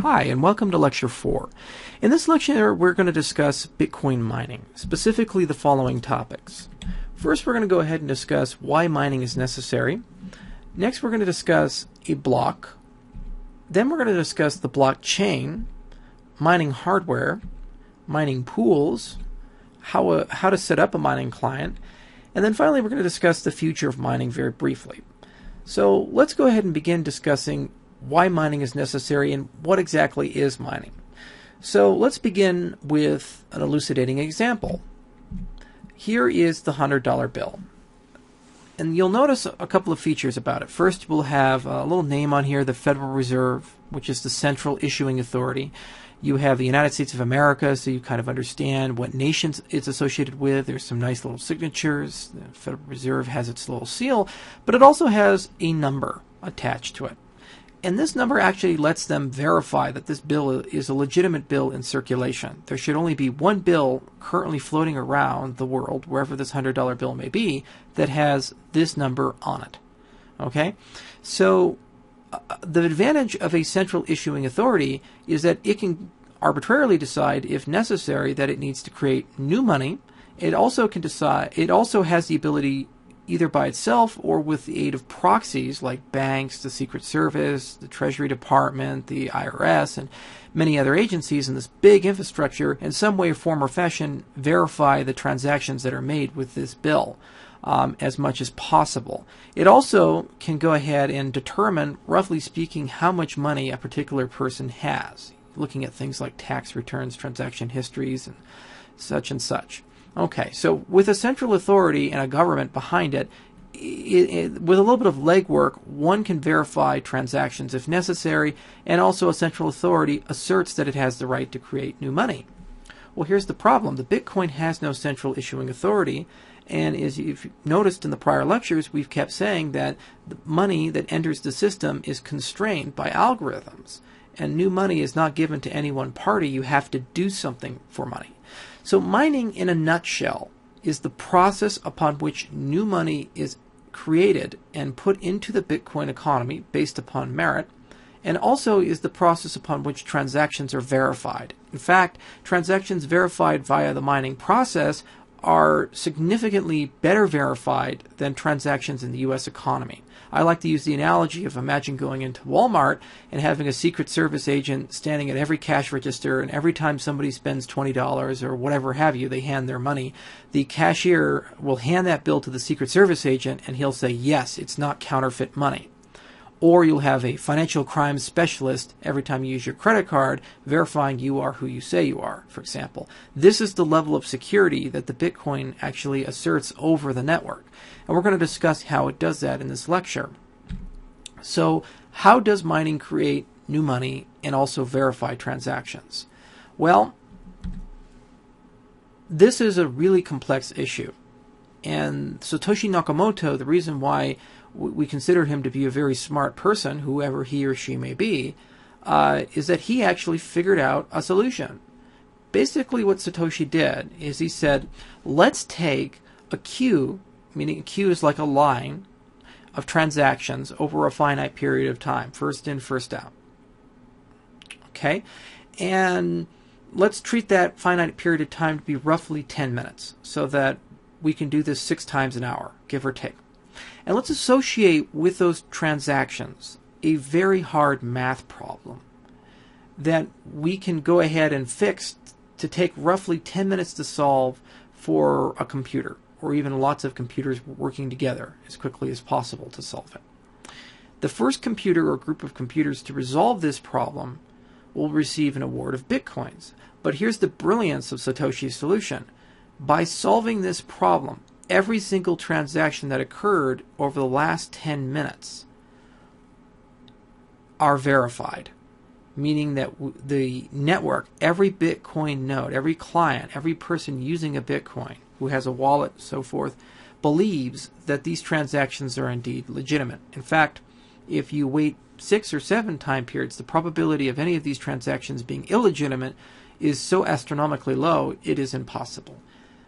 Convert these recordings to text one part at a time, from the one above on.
Hi, and welcome to Lecture 4. In this lecture, we're going to discuss Bitcoin mining, specifically the following topics. First, we're going to go ahead and discuss why mining is necessary. Next, we're going to discuss a block. Then we're going to discuss the blockchain, mining hardware, mining pools, how to set up a mining client, and then finally, we're going to discuss the future of mining very briefly. So let's go ahead and begin discussing why mining is necessary and what exactly is mining. So let's begin with an elucidating example. Here is the $100 bill. And you'll notice a couple of features about it. First, we'll have a little name on here, the Federal Reserve, which is the central issuing authority. You have the United States of America, so you kind of understand what nations it's associated with. There's some nice little signatures. The Federal Reserve has its little seal, but it also has a number attached to it. And this number actually lets them verify that this bill is a legitimate bill in circulation. There should only be one bill currently floating around the world, wherever this $100 bill may be, that has this number on it. Okay? So the advantage of a central issuing authority is that it can arbitrarily decide, if necessary, that it needs to create new money. It also can decide, it also has the ability, either by itself or with the aid of proxies like banks, the Secret Service, the Treasury Department, the IRS, and many other agencies in this big infrastructure, in some way, form, or fashion, verify the transactions that are made with this bill as much as possible. It also can go ahead and determine, roughly speaking, how much money a particular person has, looking at things like tax returns, transaction histories, and such and such. Okay, so with a central authority and a government behind it, with a little bit of legwork, one can verify transactions if necessary, and also a central authority asserts that it has the right to create new money. Well, here's the problem. The Bitcoin has no central issuing authority, and as you've noticed in the prior lectures, we've kept saying that the money that enters the system is constrained by algorithms, and new money is not given to any one party. You have to do something for money. So mining, in a nutshell, is the process upon which new money is created and put into the Bitcoin economy based upon merit, and also is the process upon which transactions are verified. In fact, transactions verified via the mining process are significantly better verified than transactions in the U.S. economy. I like to use the analogy of, imagine going into Walmart and having a Secret Service agent standing at every cash register, and every time somebody spends $20 or whatever have you, they hand their money. The cashier will hand that bill to the Secret Service agent, and he'll say, yes, it's not counterfeit money. Or you'll have a financial crime specialist every time you use your credit card verifying you are who you say you are, for example. This is the level of security that the Bitcoin actually asserts over the network. And we're going to discuss how it does that in this lecture. So how does mining create new money and also verify transactions? Well, this is a really complex issue. And Satoshi Nakamoto, the reason why we consider him to be a very smart person, whoever he or she may be, is that he actually figured out a solution. Basically what Satoshi did is he said, let's take a queue, meaning a queue is like a line of transactions over a finite period of time, first in, first out. Okay? And let's treat that finite period of time to be roughly 10 minutes, so that we can do this 6 times an hour, give or take. And let's associate with those transactions a very hard math problem that we can go ahead and fix to take roughly 10 minutes to solve for a computer, or even lots of computers working together as quickly as possible to solve it. The first computer or group of computers to resolve this problem will receive an award of Bitcoins. But here's the brilliance of Satoshi's solution. By solving this problem, every single transaction that occurred over the last 10 minutes are verified, meaning that the network, every Bitcoin node, every client, every person using a Bitcoin who has a wallet, so forth, believes that these transactions are indeed legitimate. In fact, if you wait 6 or 7 time periods, the probability of any of these transactions being illegitimate is so astronomically low, it is impossible.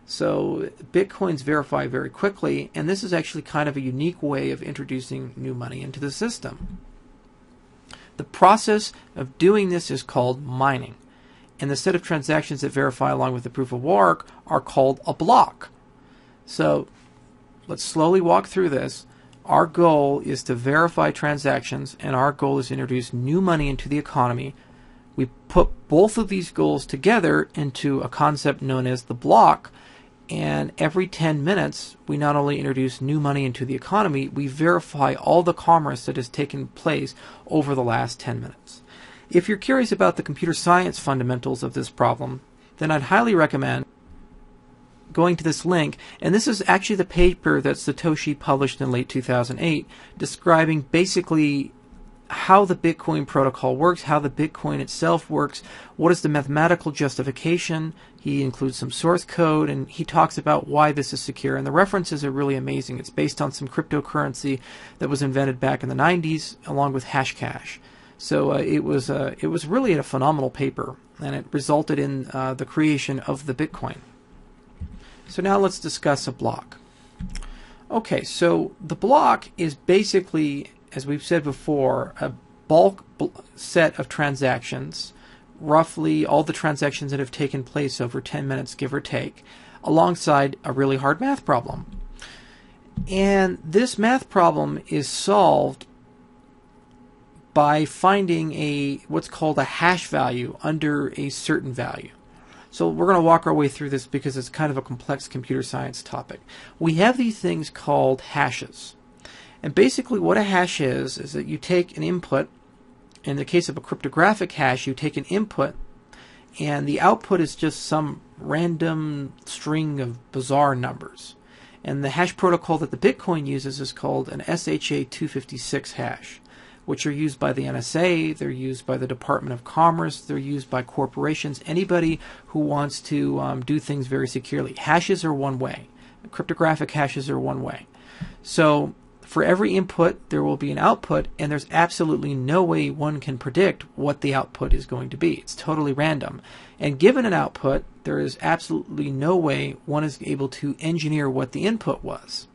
So Bitcoins verify very quickly, and this is actually kind of a unique way of introducing new money into the system. The process of doing this is called mining. And the set of transactions that verify along with the proof of work are called a block. So let's slowly walk through this. Our goal is to verify transactions, and our goal is to introduce new money into the economy. We put both of these goals together into a concept known as the block, and every 10 minutes we not only introduce new money into the economy, we verify all the commerce that has taken place over the last 10 minutes. If you're curious about the computer science fundamentals of this problem, then I'd highly recommend going to this link, and this is actually the paper that Satoshi published in late 2008 describing basically how the Bitcoin protocol works, how the Bitcoin itself works, what is the mathematical justification. He includes some source code, and he talks about why this is secure, and the references are really amazing. It's based on some cryptocurrency that was invented back in the 90s along with Hashcash. So it was really a phenomenal paper, and it resulted in the creation of the Bitcoin. So now let's discuss a block. Okay, so the block is basically, as we've said before, a bulk set of transactions, roughly all the transactions that have taken place over 10 minutes, give or take, alongside a really hard math problem. And this math problem is solved by finding what's called a hash value under a certain value. So we're going to walk our way through this because it's kind of a complex computer science topic. We have these things called hashes. And basically what a hash is that you take an input. In the case of a cryptographic hash, you take an input and the output is just some random string of bizarre numbers. And the hash protocol that the Bitcoin uses is called an SHA-256 hash, which are used by the NSA, they're used by the Department of Commerce, they're used by corporations, anybody who wants to do things very securely. Hashes are one way. Cryptographic hashes are one way. So for every input, there will be an output, and there's absolutely no way one can predict what the output is going to be. It's totally random. And given an output, there is absolutely no way one is able to engineer what the input was.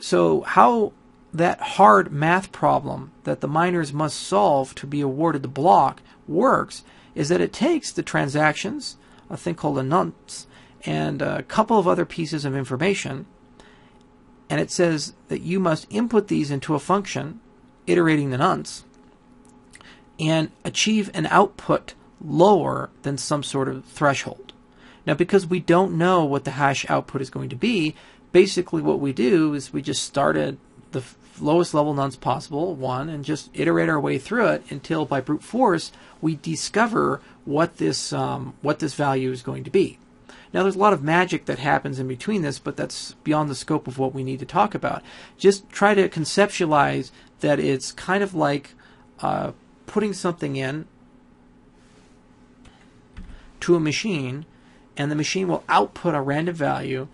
So how that hard math problem that the miners must solve to be awarded the block works is that it takes the transactions, a thing called a nonce, and a couple of other pieces of information, and it says that you must input these into a function, iterating the nonce, and achieve an output lower than some sort of threshold. Now, because we don't know what the hash output is going to be, basically what we do is we just start at the lowest level nonce possible, 1, and just iterate our way through it until by brute force we discover what this value is going to be. Now there's a lot of magic that happens in between this, but that's beyond the scope of what we need to talk about. Just try to conceptualize that it's kind of like putting something in to a machine, and the machine will output a random value,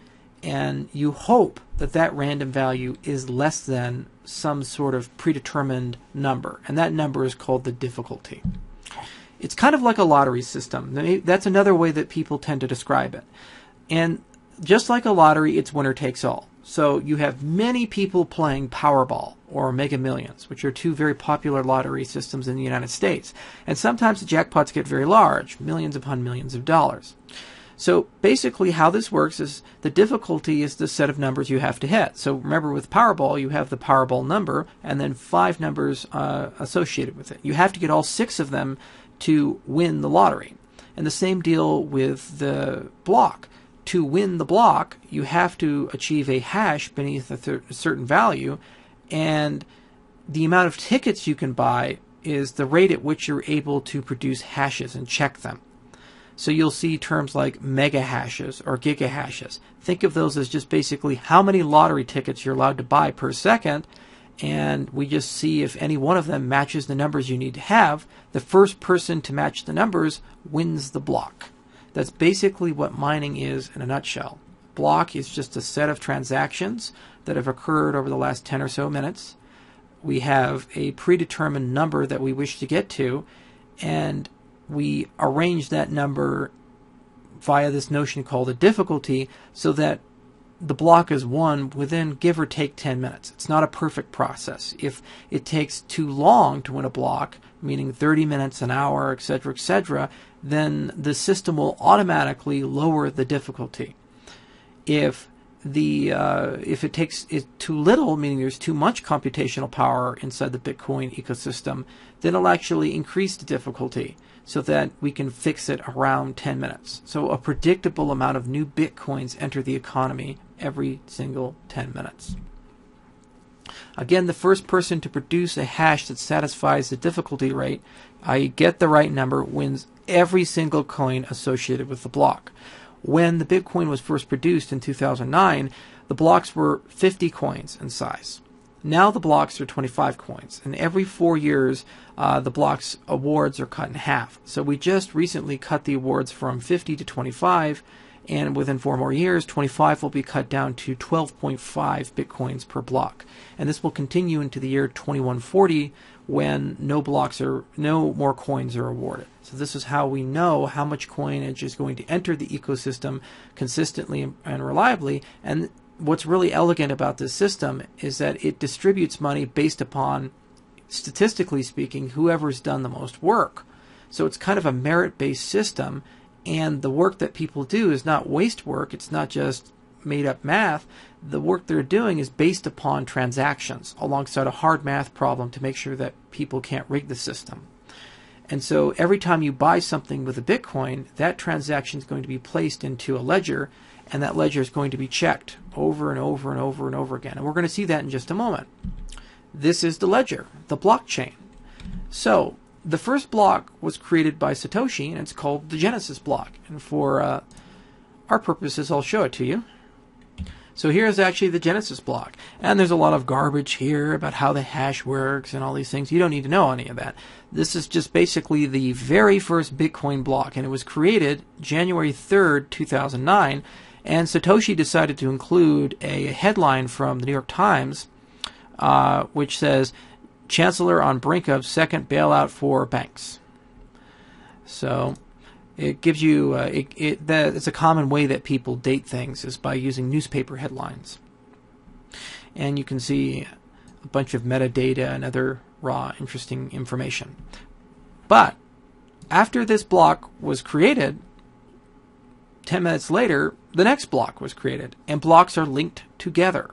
and you hope that that random value is less than some sort of predetermined number, and that number is called the difficulty. It's kind of like a lottery system. That's another way that people tend to describe it. And just like a lottery, it's winner takes all. So you have many people playing Powerball or Mega Millions, which are two very popular lottery systems in the United States. And sometimes the jackpots get very large, millions upon millions of dollars. So basically how this works is the difficulty is the set of numbers you have to hit. So remember, with Powerball, you have the Powerball number and then 5 numbers associated with it. You have to get all 6 of them to win the lottery. And the same deal with the block. To win the block, you have to achieve a hash beneath a certain value, and the amount of tickets you can buy is the rate at which you're able to produce hashes and check them. So you'll see terms like mega hashes or giga hashes. Think of those as just basically how many lottery tickets you're allowed to buy per second, and we just see if any one of them matches the numbers you need to have. The first person to match the numbers wins the block. That's basically what mining is in a nutshell. Block is just a set of transactions that have occurred over the last 10 or so minutes. We have a predetermined number that we wish to get to, and we arrange that number via this notion called a difficulty so that the block is won within give or take 10 minutes. It's not a perfect process. If it takes too long to win a block, meaning 30 minutes, an hour, etc., then the system will automatically lower the difficulty. If it takes too little, meaning there's too much computational power inside the Bitcoin ecosystem, then it'll actually increase the difficulty so that we can fix it around 10 minutes. So a predictable amount of new Bitcoins enter the economy every single 10 minutes. Again, the first person to produce a hash that satisfies the difficulty rate, i.e. get the right number, wins every single coin associated with the block. When the Bitcoin was first produced in 2009, the blocks were 50 coins in size. Now the blocks are 25 coins, and every 4 years the blocks awards are cut in half. So we just recently cut the awards from 50 to 25, and within 4 more years, 25 will be cut down to 12.5 Bitcoins per block. And this will continue into the year 2140, when no more coins are awarded. So this is how we know how much coinage is going to enter the ecosystem consistently and reliably. And what's really elegant about this system is that it distributes money based upon, statistically speaking, whoever's done the most work. So it's kind of a merit-based system, and the work that people do is not waste work. It's not just made-up math. The work they're doing is based upon transactions alongside a hard math problem to make sure that people can't rig the system. And so every time you buy something with a Bitcoin, that transaction is going to be placed into a ledger, and that ledger is going to be checked over and over and over and over again. And we're going to see that in just a moment. This is the ledger, the blockchain. So the first block was created by Satoshi, and it's called the Genesis block. And for our purposes, I'll show it to you. So here is actually the Genesis block. And there's a lot of garbage here about how the hash works and all these things. You don't need to know any of that. This is just basically the very first Bitcoin block, and it was created January 3rd, 2009. And Satoshi decided to include a headline from the New York Times, which says, "Chancellor on brink of second bailout for banks." So it gives you, it's a common way that people date things is by using newspaper headlines. And you can see a bunch of metadata and other raw, interesting information. But after this block was created, 10 minutes later, the next block was created, and blocks are linked together.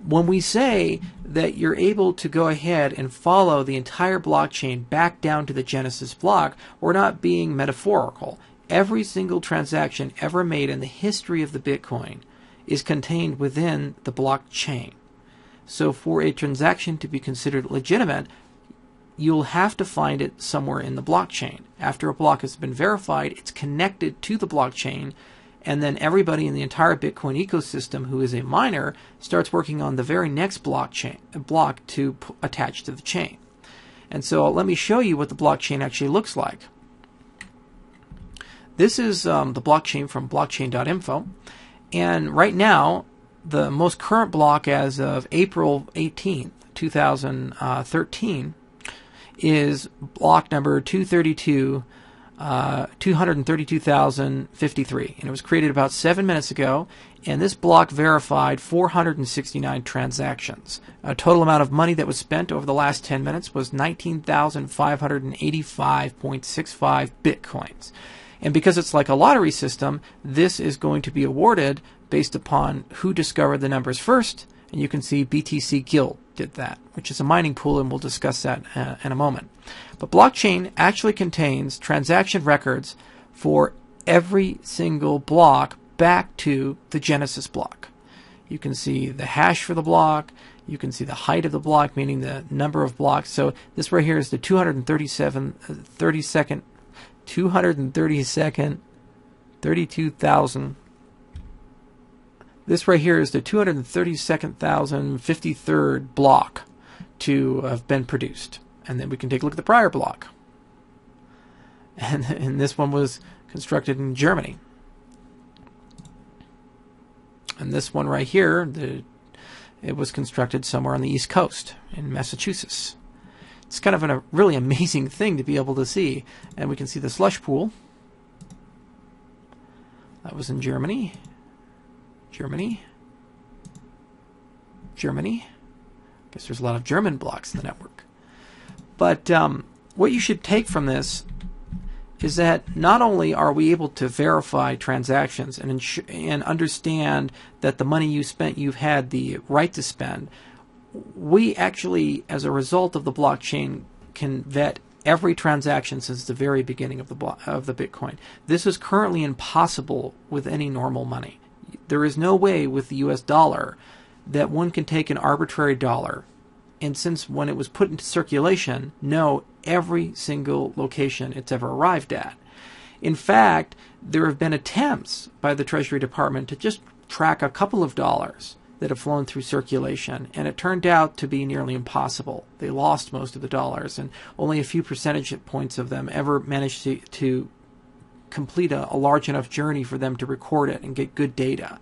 When we say that you're able to go ahead and follow the entire blockchain back down to the Genesis block, we're not being metaphorical. Every single transaction ever made in the history of the Bitcoin is contained within the blockchain. So for a transaction to be considered legitimate, you'll have to find it somewhere in the blockchain. After a block has been verified, it's connected to the blockchain, and then everybody in the entire Bitcoin ecosystem who is a miner starts working on the very next block to attach to the chain. And so let me show you what the blockchain actually looks like. This is the blockchain from blockchain.info. And right now, the most current block as of April 18th, 2013, is block number 232,053, and it was created about 7 minutes ago, and this block verified 469 transactions. A total amount of money that was spent over the last 10 minutes was 19,585.65 Bitcoins. And because it's like a lottery system, this is going to be awarded based upon who discovered the numbers first, and you can see BTC Guild did that, which is a mining pool, and we'll discuss that in a moment. But blockchain actually contains transaction records for every single block back to the Genesis block. You can see the hash for the block, you can see the height of the block, meaning the number of blocks. So this right here is the 32,000. This right here is the 232,053rd block to have been produced. And then we can take a look at the prior block. And this one was constructed in Germany. And this one right here, it was constructed somewhere on the East Coast in Massachusetts. It's kind of a really amazing thing to be able to see. And we can see the slush pool. That was in Germany. Germany. I guess there's a lot of German blocks in the network. But what you should take from this is that not only are we able to verify transactions and understand that the money you spent, you've had the right to spend, we actually, as a result of the blockchain, can vet every transaction since the very beginning of the Bitcoin. This is currently impossible with any normal money. There is no way with the US dollar that one can take an arbitrary dollar and, since when it was put into circulation, know every single location it's ever arrived at. In fact, there have been attempts by the Treasury Department to just track a couple of dollars that have flown through circulation, and it turned out to be nearly impossible. They lost most of the dollars, and only a few percentage points of them ever managed to complete a large enough journey for them to record it and get good data,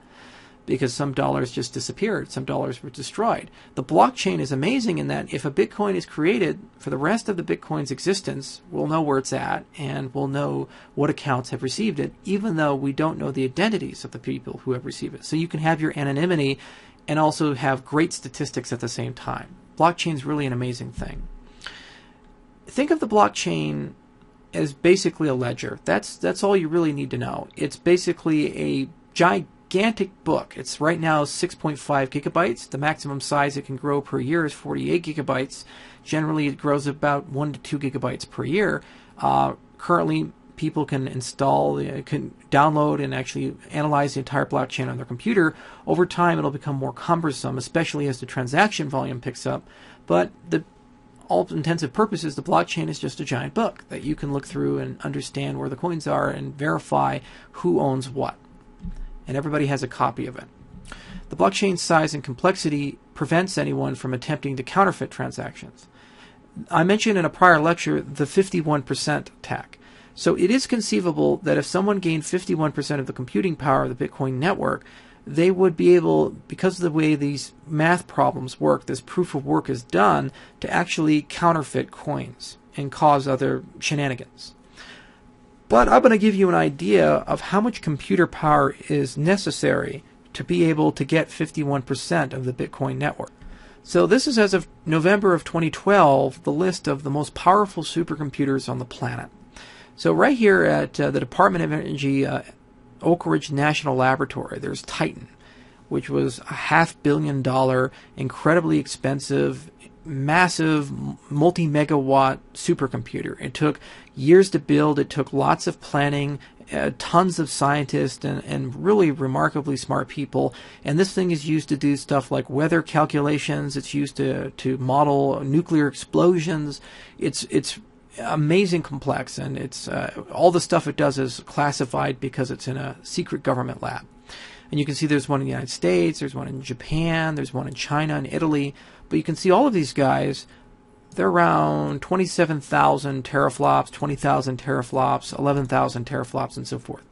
because some dollars just disappeared, some dollars were destroyed. The blockchain is amazing in that if a Bitcoin is created, for the rest of the Bitcoin's existence, we'll know where it's at and we'll know what accounts have received it, even though we don't know the identities of the people who have received it. So you can have your anonymity and also have great statistics at the same time. Blockchain is really an amazing thing. Think of the blockchain as basically a ledger. That's all you really need to know. It's basically a gigantic book. It's right now 6.5 gigabytes. The maximum size it can grow per year is 48 gigabytes. Generally, it grows about 1 to 2 gigabytes per year. Currently, people can can download and actually analyze the entire blockchain on their computer. Over time, it'll become more cumbersome, especially as the transaction volume picks up. But all intensive purposes, the blockchain is just a giant book that you can look through and understand where the coins are and verify who owns what. And everybody has a copy of it. The blockchain's size and complexity prevents anyone from attempting to counterfeit transactions. I mentioned in a prior lecture the 51% attack. So it is conceivable that if someone gained 51% of the computing power of the Bitcoin network, they would be able, because of the way these math problems work, this proof of work is done, to actually counterfeit coins and cause other shenanigans. But I'm going to give you an idea of how much computer power is necessary to be able to get 51% of the Bitcoin network. So this is, as of November of 2012, the list of the most powerful supercomputers on the planet. So right here at the Department of Energy Oak Ridge National Laboratory, there's Titan, which was a $500 million, incredibly expensive, massive, multi-megawatt supercomputer. It took years to build. It took lots of planning, tons of scientists and really remarkably smart people. And this thing is used to do stuff like weather calculations. It's used to model nuclear explosions. It's amazing complex, and it's all the stuff it does is classified because it's in a secret government lab. And you can see there's one in the United States, there's one in Japan, there's one in China and Italy. But you can see all of these guys, they're around 27,000 teraflops, 20,000 teraflops, 11,000 teraflops, and so forth.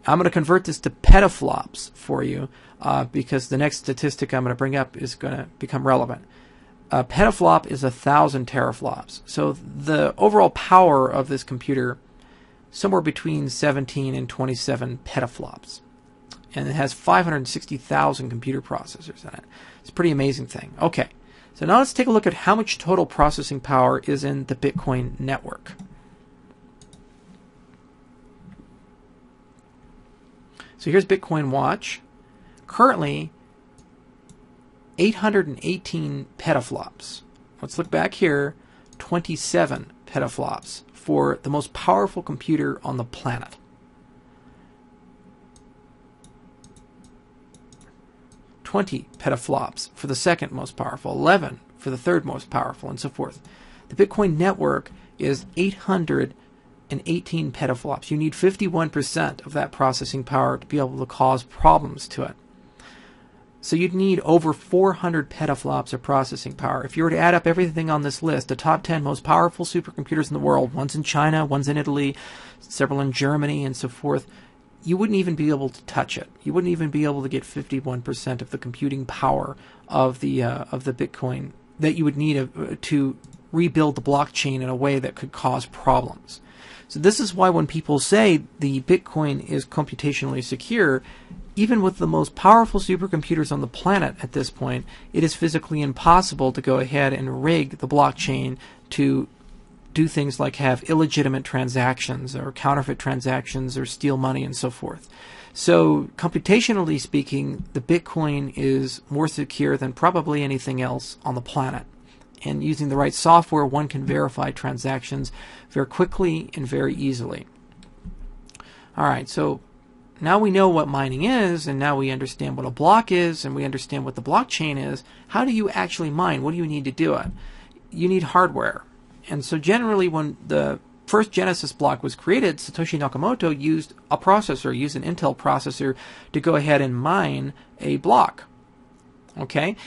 I'm going to convert this to petaflops for you because the next statistic I'm going to bring up is going to become relevant. A petaflop is 1,000 teraflops. So the overall power of this computer, somewhere between 17 and 27 petaflops. And it has 560,000 computer processors in it. It's a pretty amazing thing. Okay, so now let's take a look at how much total processing power is in the Bitcoin network. So here's Bitcoin Watch. Currently, 818 petaflops. Let's look back here, 27 petaflops for the most powerful computer on the planet. $20 petaflops for the second most powerful, 11 for the third most powerful, and so forth. The Bitcoin network is 818 petaflops. You need 51% of that processing power to be able to cause problems to it. So you'd need over 400 petaflops of processing power. If you were to add up everything on this list, the top 10 most powerful supercomputers in the world, one's in China, one's in Italy, several in Germany, and so forth, you wouldn't even be able to touch it. You wouldn't even be able to get 51% of the computing power of the Bitcoin that you would need to rebuild the blockchain in a way that could cause problems. So this is why when people say the Bitcoin is computationally secure, even with the most powerful supercomputers on the planet at this point, it is physically impossible to go ahead and rig the blockchain to do things like have illegitimate transactions or counterfeit transactions or steal money and so forth. So computationally speaking, the Bitcoin is more secure than probably anything else on the planet. And using the right software, one can verify transactions very quickly and very easily. All right, so now we know what mining is, and now we understand what a block is, and we understand what the blockchain is. How do you actually mine? What do you need to do it? You need hardware. And so generally when the first Genesis block was created, Satoshi Nakamoto used a processor, used an Intel processor to go ahead and mine a block. Okay?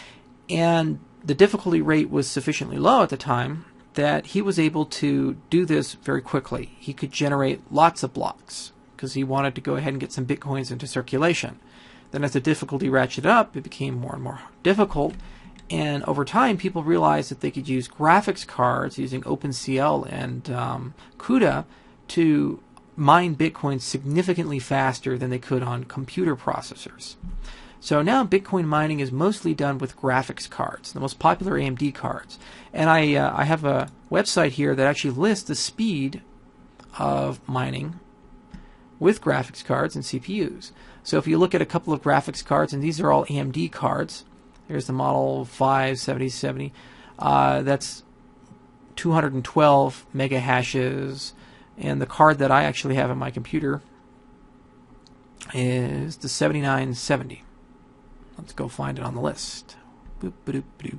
And the difficulty rate was sufficiently low at the time that he was able to do this very quickly. He could generate lots of blocks because he wanted to go ahead and get some Bitcoins into circulation. Then as the difficulty ratcheted up, it became more and more difficult. And over time, people realized that they could use graphics cards using OpenCL and CUDA to mine Bitcoin significantly faster than they could on computer processors. So now Bitcoin mining is mostly done with graphics cards, the most popular AMD cards. And I have a website here that actually lists the speed of mining with graphics cards and CPUs. So if you look at a couple of graphics cards, and these are all AMD cards, here's the Model 5 7070. That's 212 mega hashes. And the card that I actually have in my computer is the 7970. Let's go find it on the list. Boop, ba-doop, ba-doo.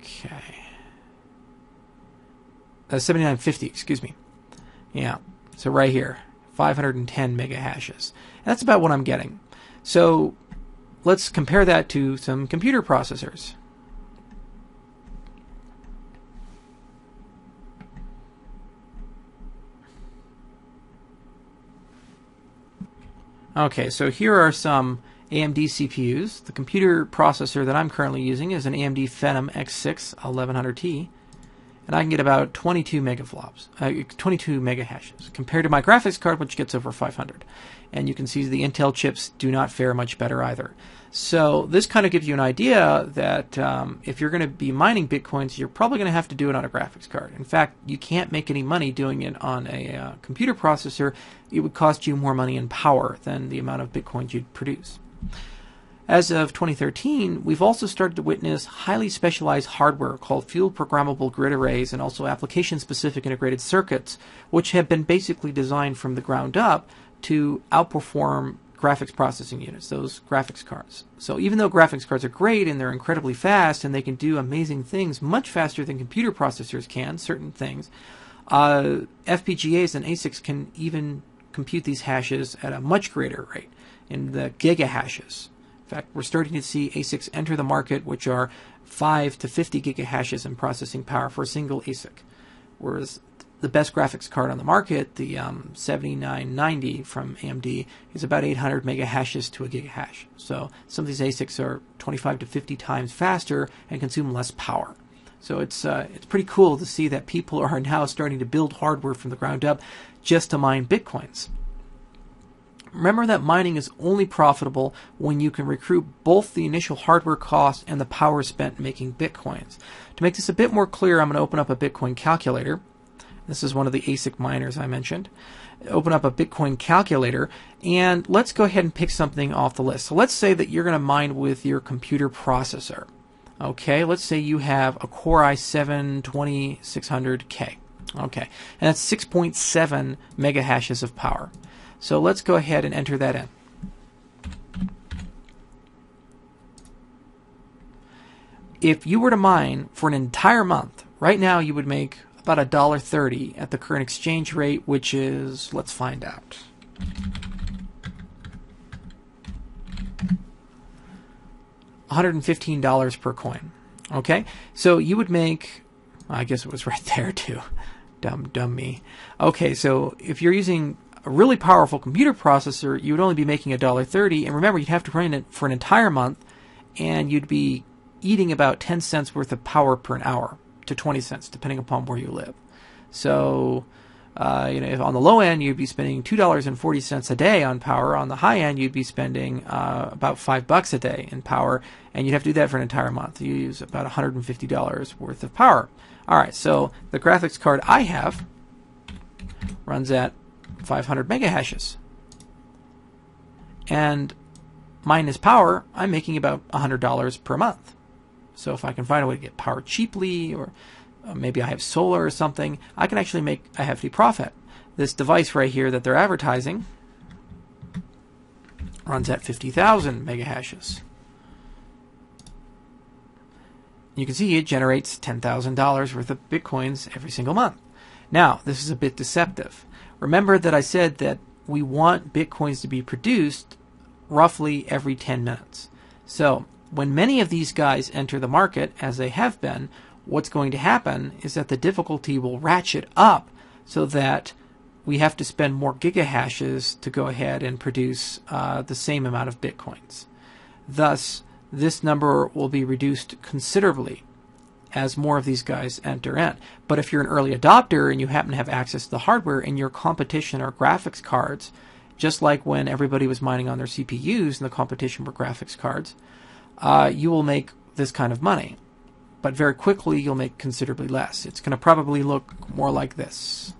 Okay. 7950, excuse me. Yeah. So right here. 510 mega hashes. And that's about what I'm getting. So let's compare that to some computer processors. Okay, so here are some AMD CPUs. The computer processor that I'm currently using is an AMD Phenom X6 1100T. And I can get about 22 megaflops, 22 mega hashes, compared to my graphics card, which gets over 500. And you can see the Intel chips do not fare much better either. So this kind of gives you an idea that if you're going to be mining Bitcoins, you're probably going to have to do it on a graphics card. In fact, you can't make any money doing it on a computer processor. It would cost you more money in power than the amount of Bitcoins you'd produce. As of 2013, we've also started to witness highly specialized hardware called field programmable grid arrays and also application-specific integrated circuits, which have been basically designed from the ground up to outperform graphics processing units, those graphics cards. So even though graphics cards are great and they're incredibly fast and they can do amazing things much faster than computer processors can, certain things, FPGAs and ASICs can even compute these hashes at a much greater rate, in the gigahashes. In fact, we're starting to see ASICs enter the market, which are 5 to 50 gigahashes in processing power for a single ASIC. Whereas the best graphics card on the market, the 7990 from AMD, is about 800 megahashes to a gigahash. So some of these ASICs are 25 to 50 times faster and consume less power. So it's pretty cool to see that people are now starting to build hardware from the ground up just to mine Bitcoins. Remember that mining is only profitable when you can recoup both the initial hardware cost and the power spent making Bitcoins. To make this a bit more clear, I'm going to open up a Bitcoin calculator. This is one of the ASIC miners I mentioned. Open up a Bitcoin calculator, and let's go ahead and pick something off the list. So let's say that you're going to mine with your computer processor. Okay, let's say you have a Core i7-2600K. Okay, and that's 6.7 megahashes of power. So let's go ahead and enter that in. If you were to mine for an entire month, right now you would make about $1.30 at the current exchange rate, which is, let's find out. $115 per coin. Okay? So you would make, I guess it was right there too. Dumb me. Okay, so if you're using a really powerful computer processor, you would only be making $1.30, and remember, you'd have to run it for an entire month, and you'd be eating about 10 cents worth of power per an hour to 20 cents, depending upon where you live. So If on the low end you'd be spending $2.40 a day on power. On the high end you'd be spending about $5 a day in power, and you'd have to do that for an entire month. You use about $150 worth of power. All right, so the graphics card I have runs at 500 megahashes, and mine is power. I'm making about $100 per month. So if I can find a way to get power cheaply, or maybe I have solar or something, I can actually make a hefty profit. This device right here that they're advertising runs at 50,000 megahashes. You can see it generates $10,000 worth of bitcoins every single month. Now, this is a bit deceptive. Remember that I said that we want bitcoins to be produced roughly every 10 minutes. So when many of these guys enter the market, as they have been, what's going to happen is that the difficulty will ratchet up so that we have to spend more gigahashes to go ahead and produce the same amount of bitcoins. Thus, this number will be reduced considerably as more of these guys enter in. But if you're an early adopter and you happen to have access to the hardware and your competition are graphics cards, just like when everybody was mining on their CPUs and the competition were graphics cards, you will make this kind of money. But very quickly you'll make considerably less. It's going to probably look more like this,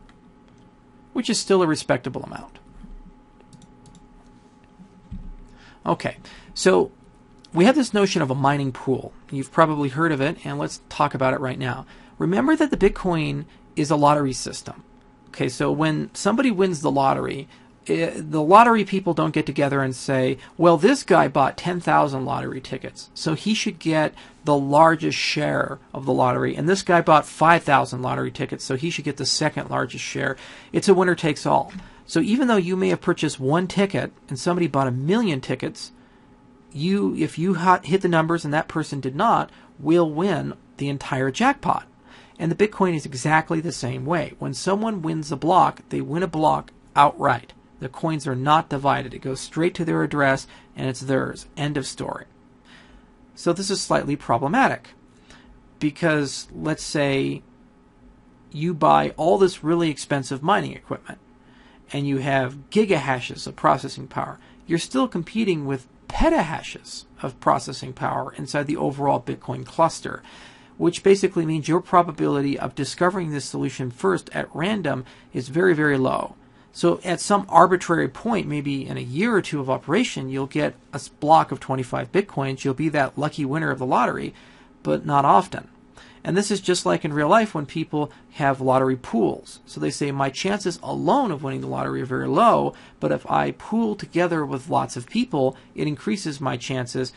which is still a respectable amount. Okay, so we have this notion of a mining pool. You've probably heard of it, and let's talk about it right now. Remember that the Bitcoin is a lottery system. Okay, so when somebody wins the lottery people don't get together and say, well, this guy bought 10,000 lottery tickets, so he should get the largest share of the lottery, and this guy bought 5,000 lottery tickets, so he should get the second largest share. It's a winner takes all. So even though you may have purchased one ticket and somebody bought 1 million tickets, if you hit the numbers and that person did not, will win the entire jackpot. And the Bitcoin is exactly the same way. When someone wins a block, they win a block outright. The coins are not divided. It goes straight to their address, and it's theirs. End of story. So this is slightly problematic, because let's say you buy all this really expensive mining equipment, and you have gigahashes of processing power. You're still competing with petahashes of processing power inside the overall Bitcoin cluster, which basically means your probability of discovering this solution first at random is very, very low. So at some arbitrary point, maybe in a year or two of operation, you'll get a block of 25 bitcoins. You'll be that lucky winner of the lottery, but not often. And this is just like in real life when people have lottery pools. So they say, my chances alone of winning the lottery are very low, but if I pool together with lots of people, it increases my chances.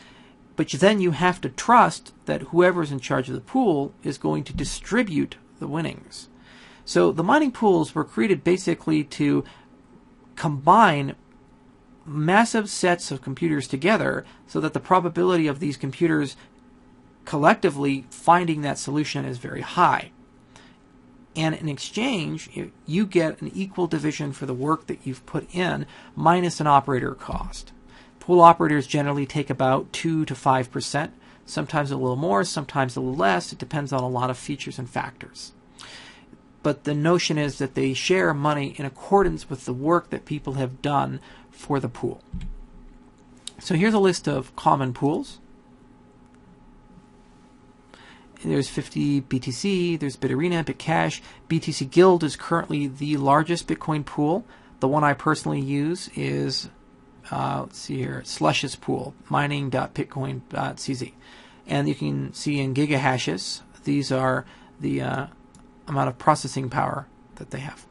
But then you have to trust that whoever's in charge of the pool is going to distribute the winnings. So the mining pools were created basically to combine massive sets of computers together so that the probability of these computers collectively finding that solution is very high. And in exchange, you get an equal division for the work that you've put in minus an operator cost. Pool operators generally take about 2 to 5%, sometimes a little more, sometimes a little less. It depends on a lot of features and factors. But the notion is that they share money in accordance with the work that people have done for the pool. So here's a list of common pools. There's 50 BTC, there's BitArena, BitCash. BTC Guild is currently the largest Bitcoin pool. The one I personally use is, let's see here, Slush's pool, mining.bitcoin.cz. And you can see in gigahashes, these are the amount of processing power that they have.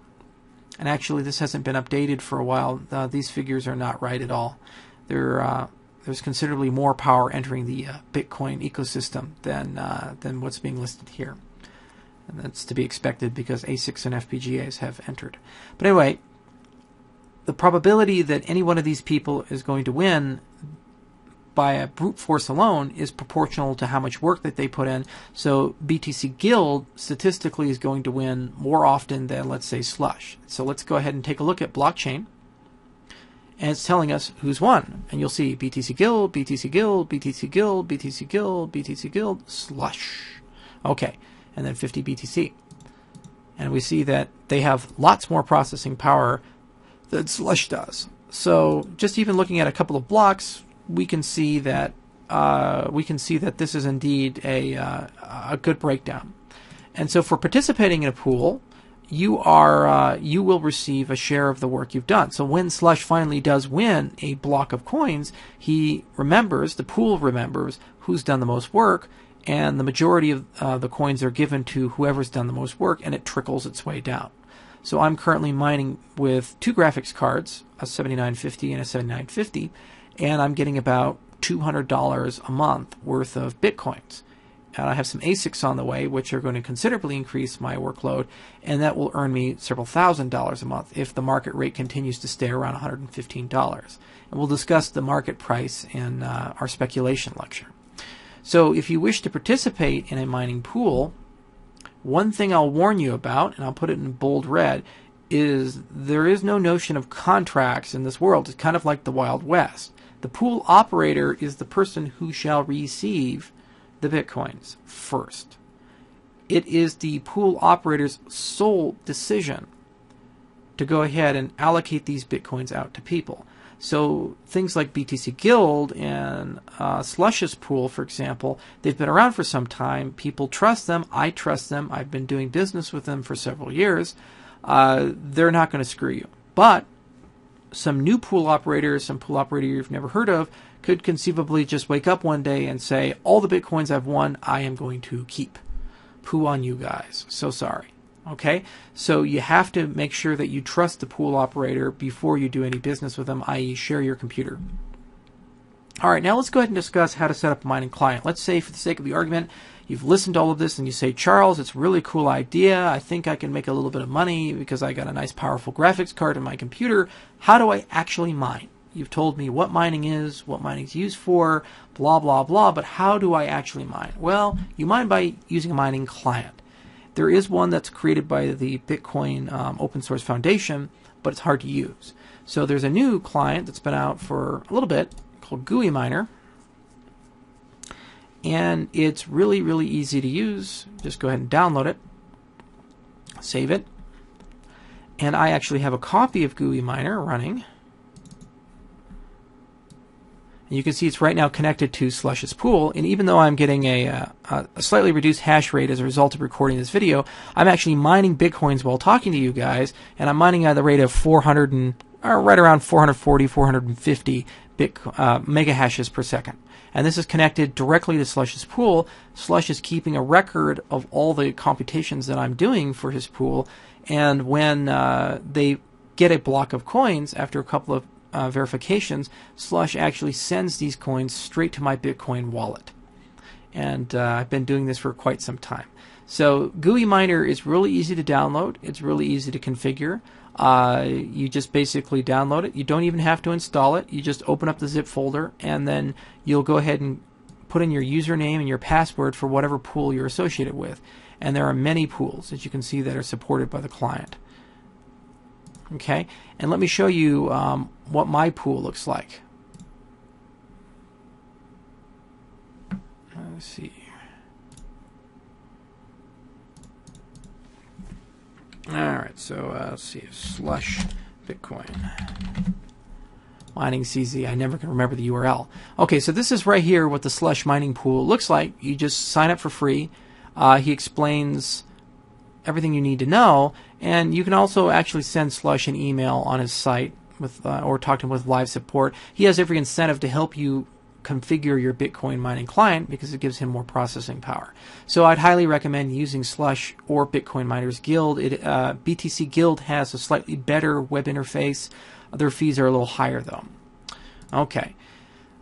And actually, this hasn't been updated for a while. These figures are not right at all. There's considerably more power entering the Bitcoin ecosystem than what's being listed here. And that's to be expected because ASICs and FPGAs have entered. But anyway, the probability that any one of these people is going to win by a brute force alone is proportional to how much work that they put in. So BTC Guild statistically is going to win more often than, let's say, Slush. So let's go ahead and take a look at blockchain. And it's telling us who's won. And you'll see BTC Guild, BTC Guild, BTC Guild, BTC Guild, BTC Guild, Slush. Okay, and then 50 BTC. And we see that they have lots more processing power than Slush does. So just even looking at a couple of blocks, we can see that this is indeed a good breakdown. And so for participating in a pool, you will receive a share of the work you've done. So when Slush finally does win a block of coins, the pool remembers who's done the most work, and the majority of the coins are given to whoever's done the most work, and it trickles its way down. So I'm currently mining with two graphics cards, a 7950 and a 7950, and I'm getting about $200 a month worth of Bitcoins. And I have some ASICs on the way, which are going to considerably increase my workload, and that will earn me several $1,000s a month if the market rate continues to stay around $115. And we'll discuss the market price in our speculation lecture. So if you wish to participate in a mining pool, one thing I'll warn you about, and I'll put it in bold red, is there is no notion of contracts in this world. It's kind of like the Wild West. The pool operator is the person who shall receive the Bitcoins first. It is the pool operator's sole decision to go ahead and allocate these Bitcoins out to people. So things like BTC Guild and Slush's pool, for example, they've been around for some time. People trust them. I trust them. I've been doing business with them for several years. They're not going to screw you. But some new pool operators, some pool operator you've never heard of, could conceivably just wake up one day and say, all the Bitcoins I've won, I am going to keep. Poo on you guys. So sorry. Okay? So you have to make sure that you trust the pool operator before you do any business with them, i.e. share your computer. All right, now let's go ahead and discuss how to set up a mining client. Let's say, for the sake of the argument, you've listened to all of this and you say, Charles, it's a really cool idea. I think I can make a little bit of money because I got a nice powerful graphics card in my computer. How do I actually mine? You've told me what mining is, what mining is used for, blah, blah, blah, but how do I actually mine? Well, you mine by using a mining client. There is one that's created by the Bitcoin Open Source Foundation, but it's hard to use. So there's a new client that's been out for a little bit called GUI Miner, and it's really, really easy to use. Just go ahead and download it, save it, and I actually have a copy of GUI Miner running. You can see it's right now connected to Slush's pool, and even though I'm getting a slightly reduced hash rate as a result of recording this video, I'm actually mining Bitcoins while talking to you guys, and I'm mining at the rate of right around 440, 450 mega hashes per second. And this is connected directly to Slush's pool. Slush is keeping a record of all the computations that I'm doing for his pool, and when they get a block of coins after a couple of verifications, Slush actually sends these coins straight to my Bitcoin wallet. And I've been doing this for quite some time. So GUI Miner is really easy to download. It's really easy to configure. You just basically download it. You don't even have to install it. You just open up the zip folder, and then you'll go ahead and put in your username and your password for whatever pool you're associated with. And there are many pools, as you can see, that are supported by the client. Okay, and let me show you what my pool looks like. Let's see. All right, so let's see, Slush Bitcoin. Mining CZ, I never can remember the URL. Okay, so this is right here what the Slush mining pool looks like. You just sign up for free. He explains everything you need to know, and you can also actually send Slush an email on his site with or talk to him with live support. He has every incentive to help you configure your Bitcoin mining client because it gives him more processing power. So I'd highly recommend using Slush or Bitcoin Miners Guild. BTC Guild has a slightly better web interface. Their fees are a little higher though. Okay.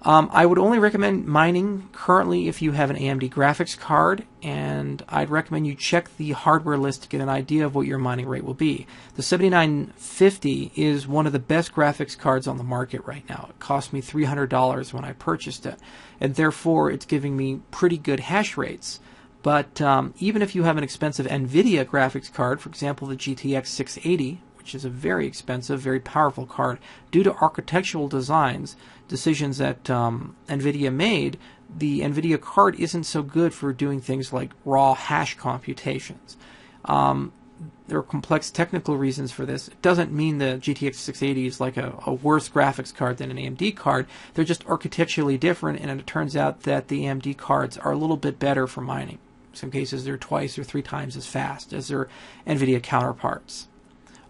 I would only recommend mining currently if you have an AMD graphics card, and I'd recommend you check the hardware list to get an idea of what your mining rate will be. The 7950 is one of the best graphics cards on the market right now. It cost me $300 when I purchased it, and therefore it's giving me pretty good hash rates. But even if you have an expensive NVIDIA graphics card, for example the GTX 680, which is a very expensive, very powerful card, due to architectural decisions that NVIDIA made, the NVIDIA card isn't so good for doing things like raw hash computations. there are complex technical reasons for this. It doesn't mean the GTX 680 is like a worse graphics card than an AMD card. They're just architecturally different, and it turns out that the AMD cards are a little bit better for mining. In some cases, they're twice or 3 times as fast as their NVIDIA counterparts.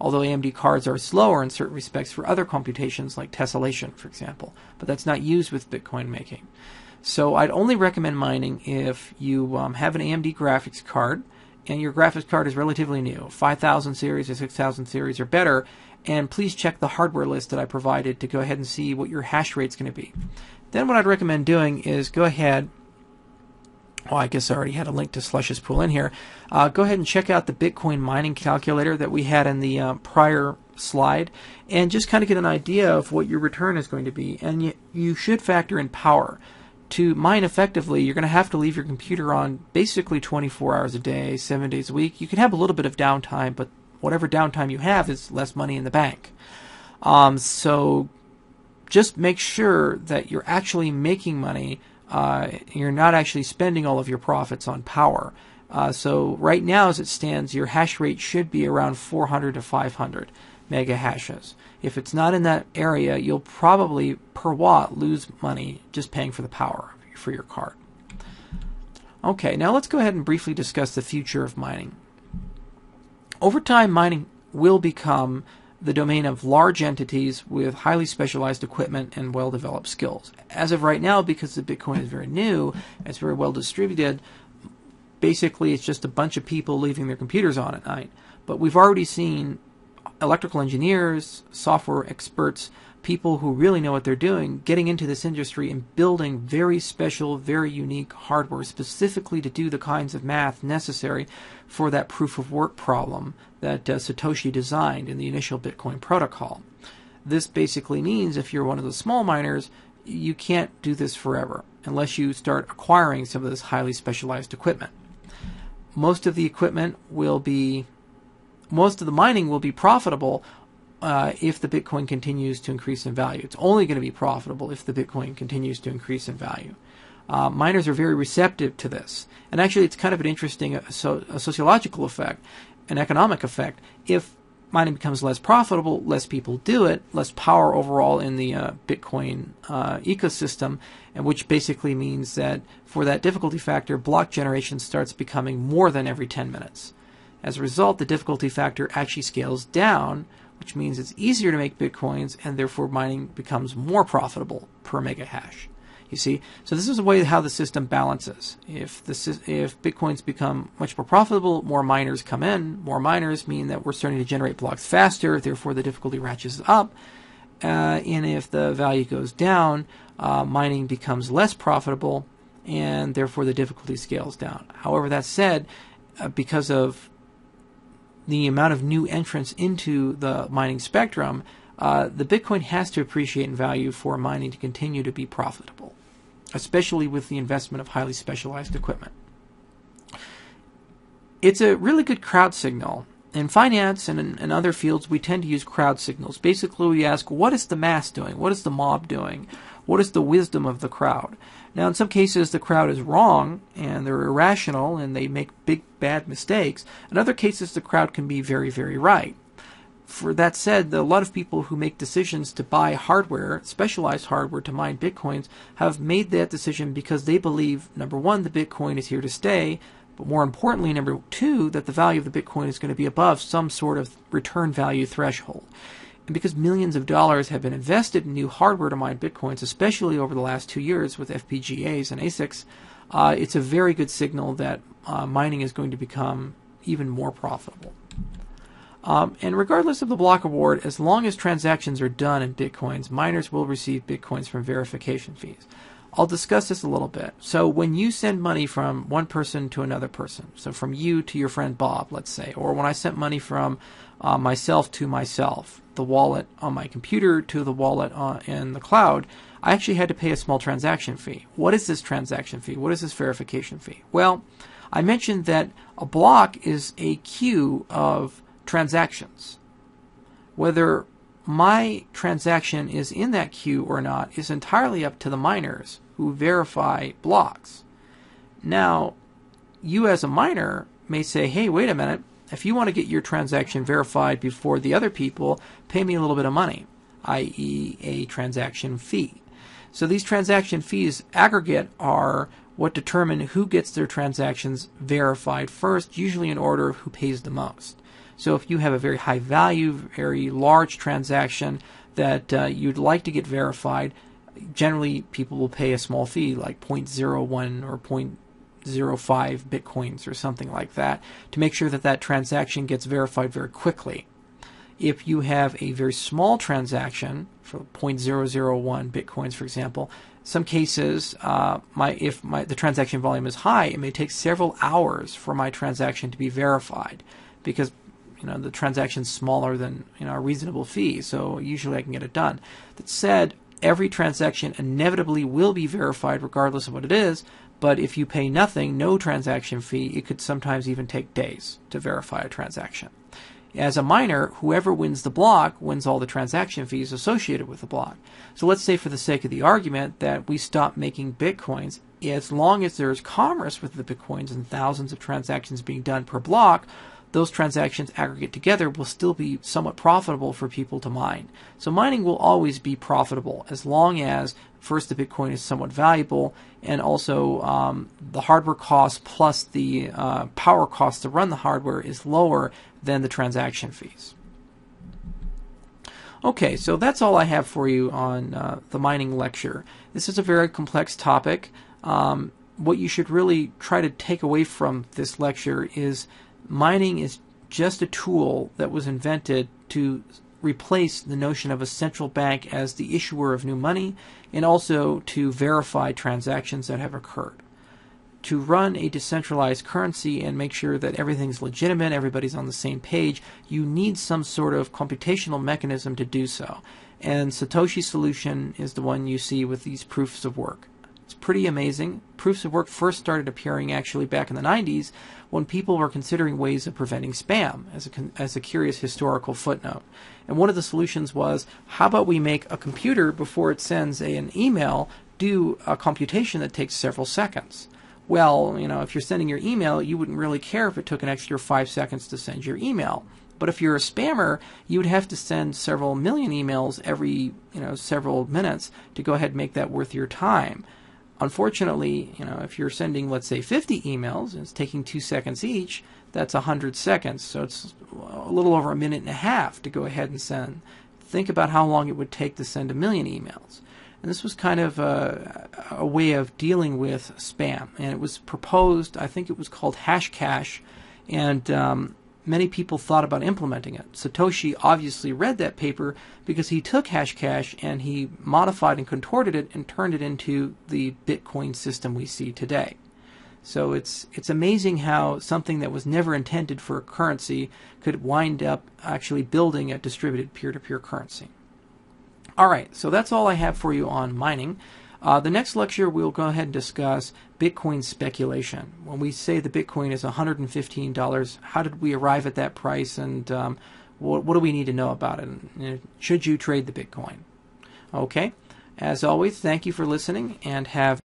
Although AMD cards are slower in certain respects for other computations like tessellation, for example, but that's not used with Bitcoin making. So I'd only recommend mining if you have an AMD graphics card and your graphics card is relatively new, 5000 series or 6000 series or better, and please check the hardware list that I provided to go ahead and see what your hash rate is going to be. Then what I'd recommend doing is go ahead, I guess I already had a link to Slush's pool in here. Go ahead and check out the Bitcoin mining calculator that we had in the prior slide, and just kind of get an idea of what your return is going to be. And you should factor in power. To mine effectively, you're going to have to leave your computer on basically 24 hours a day, 7 days a week. You can have a little bit of downtime, but whatever downtime you have is less money in the bank. So just make sure that you're actually making money. You're not actually spending all of your profits on power. So right now, as it stands, your hash rate should be around 400 to 500 mega hashes. If it's not in that area, you'll probably per watt lose money just paying for the power for your card. Okay, now let's go ahead and briefly discuss the future of mining. Over time, mining will become the domain of large entities with highly specialized equipment and well-developed skills. As of right now, because the Bitcoin is very new, it's very well distributed, basically it's just a bunch of people leaving their computers on at night. But we've already seen electrical engineers, software experts, people who really know what they're doing, getting into this industry and building very special, very unique hardware specifically to do the kinds of math necessary for that proof of work problem that Satoshi designed in the initial Bitcoin protocol. This basically means if you're one of the small miners, you can't do this forever unless you start acquiring some of this highly specialized equipment. Most of the mining will be profitable if the Bitcoin continues to increase in value. It's only going to be profitable if the Bitcoin continues to increase in value. Miners are very receptive to this. And actually, it's kind of an interesting a sociological effect, an economic effect. If mining becomes less profitable, less people do it, less power overall in the Bitcoin ecosystem, and which basically means that for that difficulty factor, block generation starts becoming more than every 10 minutes. As a result, the difficulty factor actually scales down, which means it's easier to make Bitcoins, and therefore mining becomes more profitable per mega hash. You see? So this is a way how the system balances. If Bitcoins become much more profitable, more miners come in. More miners mean that we're starting to generate blocks faster, therefore the difficulty ratchets up. And if the value goes down, mining becomes less profitable, and therefore the difficulty scales down. However, that said, because of the amount of new entrants into the mining spectrum, the Bitcoin has to appreciate in value for mining to continue to be profitable, especially with the investment of highly specialized equipment. It's a really good crowd signal. In finance and in other fields, we tend to use crowd signals. Basically, we ask, what is the mass doing? What is the mob doing? What is the wisdom of the crowd? Now, in some cases, the crowd is wrong, and they're irrational, and they make big, bad mistakes. In other cases, the crowd can be very, very right. For that said, a lot of people who make decisions to buy hardware, specialized hardware to mine Bitcoins, have made that decision because they believe, number one, the Bitcoin is here to stay, but more importantly, number two, that the value of the Bitcoin is going to be above some sort of return value threshold. And because millions of dollars have been invested in new hardware to mine Bitcoins, especially over the last 2 years with FPGAs and ASICs, it's a very good signal that mining is going to become even more profitable. And regardless of the block reward, as long as transactions are done in Bitcoins, miners will receive Bitcoins from verification fees. I'll discuss this a little bit. So when you send money from one person to another person, so from you to your friend Bob, let's say, or when I sent money from myself to myself, the wallet on my computer to the wallet in the cloud, I actually had to pay a small transaction fee. What is this transaction fee? What is this verification fee? Well, I mentioned that a block is a queue of transactions. Whether my transaction is in that queue or not is entirely up to the miners who verify blocks. Now, you as a miner may say, hey, wait a minute, If you want to get your transaction verified before the other people, pay me a little bit of money, i.e. a transaction fee. So these transaction fees aggregate are what determine who gets their transactions verified first, usually in order of who pays the most. So if you have a very high value, very large transaction that you'd like to get verified, generally people will pay a small fee like 0.01 or 0.05 bitcoins or something like that to make sure that that transaction gets verified very quickly. If you have a very small transaction, for 0.001 bitcoins, for example, some cases, if the transaction volume is high, it may take several hours for my transaction to be verified because the transaction's smaller than a reasonable fee. So usually I can get it done. That said, every transaction inevitably will be verified regardless of what it is. But if you pay nothing, no transaction fee, it could sometimes even take days to verify a transaction. As a miner, whoever wins the block wins all the transaction fees associated with the block. So let's say for the sake of the argument that we stop making bitcoins. As long as there's commerce with the bitcoins and thousands of transactions being done per block, those transactions aggregate together will still be somewhat profitable for people to mine. So mining will always be profitable as long as first the Bitcoin is somewhat valuable and also the hardware cost plus the power cost to run the hardware is lower than the transaction fees. Okay, so that's all I have for you on the mining lecture. This is a very complex topic. What you should really try to take away from this lecture is mining is just a tool that was invented to replace the notion of a central bank as the issuer of new money and also to verify transactions that have occurred. To run a decentralized currency and make sure that everything's legitimate, everybody's on the same page, you need some sort of computational mechanism to do so. And Satoshi's solution is the one you see with these proofs of work. It's pretty amazing. Proofs of work first started appearing actually back in the 90s when people were considering ways of preventing spam as a curious historical footnote. And one of the solutions was, how about we make a computer before it sends an email do a computation that takes several seconds? Well, if you're sending your email, you wouldn't really care if it took an extra 5 seconds to send your email. But if you're a spammer, you would have to send several million emails every several minutes to go ahead and make that worth your time. Unfortunately, if you're sending, let's say, 50 emails, and it's taking 2 seconds each, that's 100 seconds. So it's a little over a minute and a half to go ahead and send. Think about how long it would take to send 1 million emails. And this was kind of a way of dealing with spam. And it was proposed, I think it was called Hashcash, and many people thought about implementing it. Satoshi obviously read that paper because he took Hashcash and he modified and contorted it and turned it into the Bitcoin system we see today. So it's amazing how something that was never intended for a currency could wind up actually building a distributed peer-to-peer currency. All right, so that's all I have for you on mining. The next lecture, we'll go ahead and discuss Bitcoin speculation. When we say the Bitcoin is $115, how did we arrive at that price, and what do we need to know about it? And should you trade the Bitcoin? Okay, as always, thank you for listening, and have